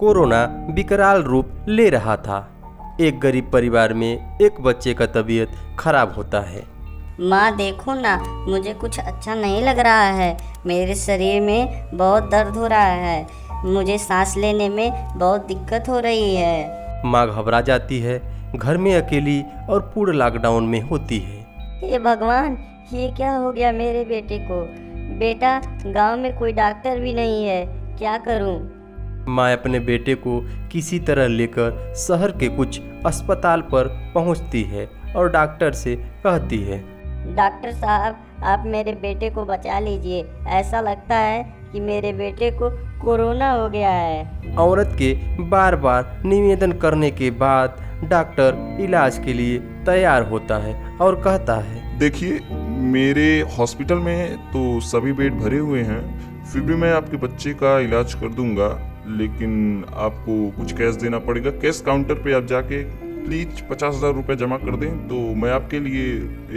Corona विकराल रूप ले रहा था। एक गरीब परिवार में एक बच्चे का तबीयत खराब होता है। माँ देखो ना, मुझे कुछ अच्छा नहीं लग रहा है। मेरे शरीर में बहुत दर्द हो रहा है। मुझे सांस लेने में बहुत दिक्कत हो रही है। माँ घबरा जाती है। घर में अकेली और पूर्ण लॉकडाउन में होती है। हे भगवान, ये क्या हो गया मेरे बेटे को। बेटा, गांव में कोई डॉक्टर भी नहीं है, क्या करूं। माँ अपने बेटे को किसी तरह लेकर शहर के कुछ अस्पताल पर पहुंचती है और डॉक्टर से कहती है, डॉक्टर साहब, आप मेरे बेटे को बचा लीजिए। ऐसा लगता है कि मेरे बेटे को कोरोना हो गया है। औरत के बार बार निवेदन करने के बाद डॉक्टर इलाज के लिए तैयार होता है और कहता है, देखिए, मेरे हॉस्पिटल में तो सभी बेड भरे हुए हैं, फिर भी मैं आपके बच्चे का इलाज कर दूंगा, लेकिन आपको कुछ कैश देना पड़ेगा। कैश काउंटर पे आप जाके प्लीज 50,000 रुपये जमा कर दें, तो मैं आपके लिए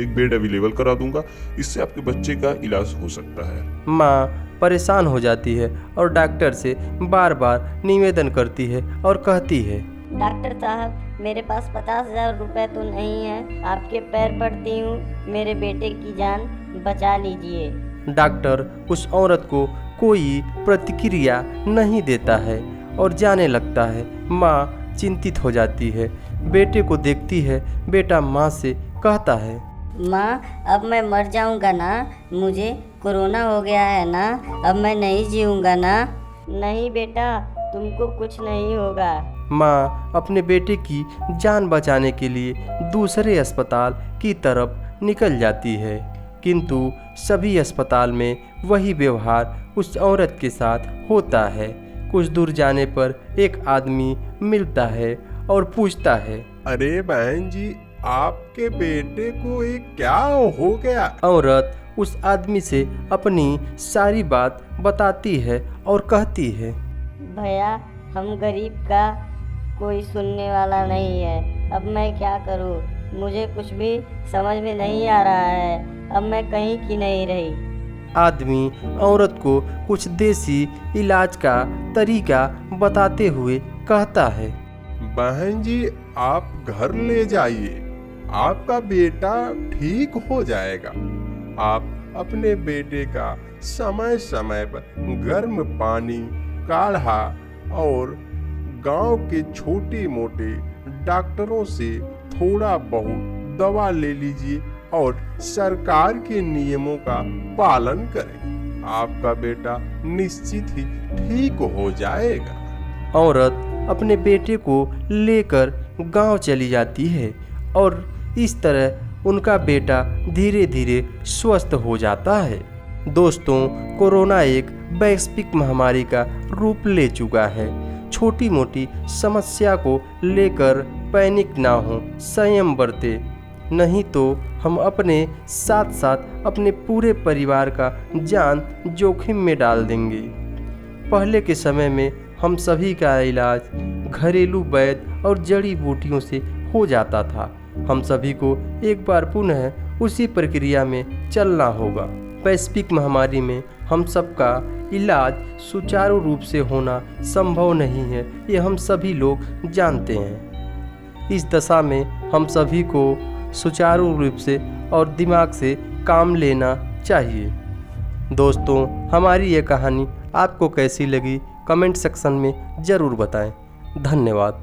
एक बेड अवेलेबल करा दूंगा। इससे आपके बच्चे का इलाज हो सकता है। माँ परेशान हो जाती है और डॉक्टर से बार बार निवेदन करती है और कहती है, डॉक्टर साहब, मेरे पास 50,000 रुपये तो नहीं है। आपके पैर पड़ती हूँ, मेरे बेटे की जान बचा लीजिए। डॉक्टर उस औरत को कोई प्रतिक्रिया नहीं देता है और जाने लगता है। माँ चिंतित हो जाती है। बेटे को देखती है। बेटा माँ से कहता है, माँ, अब मैं मर जाऊंगा ना। मुझे कोरोना हो गया है ना, अब मैं नहीं जीऊंगा ना। नहीं बेटा, तुमको कुछ नहीं होगा। माँ अपने बेटे की जान बचाने के लिए दूसरे अस्पताल की तरफ निकल जाती है, किंतु सभी अस्पताल में वही व्यवहार उस औरत के साथ होता है। कुछ दूर जाने पर एक आदमी मिलता है और पूछता है, अरे बहन जी, आपके बेटे को ये क्या हो गया। औरत उस आदमी से अपनी सारी बात बताती है और कहती है, भैया, हम गरीब का कोई सुनने वाला नहीं है। अब मैं क्या करूं? मुझे कुछ भी समझ में नहीं आ रहा है। अब मैं कहीं की नहीं रही। आदमी औरत को कुछ देसी इलाज का तरीका बताते हुए कहता है, बहन जी, आप घर ले जाइए, आपका बेटा ठीक हो जाएगा। आप अपने बेटे का समय समय पर गर्म पानी, काढ़ा और गांव के छोटे मोटे डॉक्टरों से थोड़ा बहुत दवा ले लीजिए और सरकार के नियमों का पालन करें। आपका बेटा निश्चित ही ठीक हो जाएगा। औरत अपने बेटे को लेकर गांव चली जाती है और इस तरह उनका बेटा धीरे धीरे स्वस्थ हो जाता है। दोस्तों, कोरोना एक वैश्विक महामारी का रूप ले चुका है। छोटी मोटी समस्या को लेकर पैनिक ना हो, संयम बरते, नहीं तो हम अपने साथ साथ अपने पूरे परिवार का जान जोखिम में डाल देंगे। पहले के समय में हम सभी का इलाज घरेलू वैद्य और जड़ी बूटियों से हो जाता था। हम सभी को एक बार पुनः उसी प्रक्रिया में चलना होगा। वैश्विक महामारी में हम सबका इलाज सुचारू रूप से होना संभव नहीं है, ये हम सभी लोग जानते हैं। इस दशा में हम सभी को सुचारू रूप से और दिमाग से काम लेना चाहिए। दोस्तों, हमारी ये कहानी आपको कैसी लगी कमेंट सेक्शन में ज़रूर बताएं। धन्यवाद।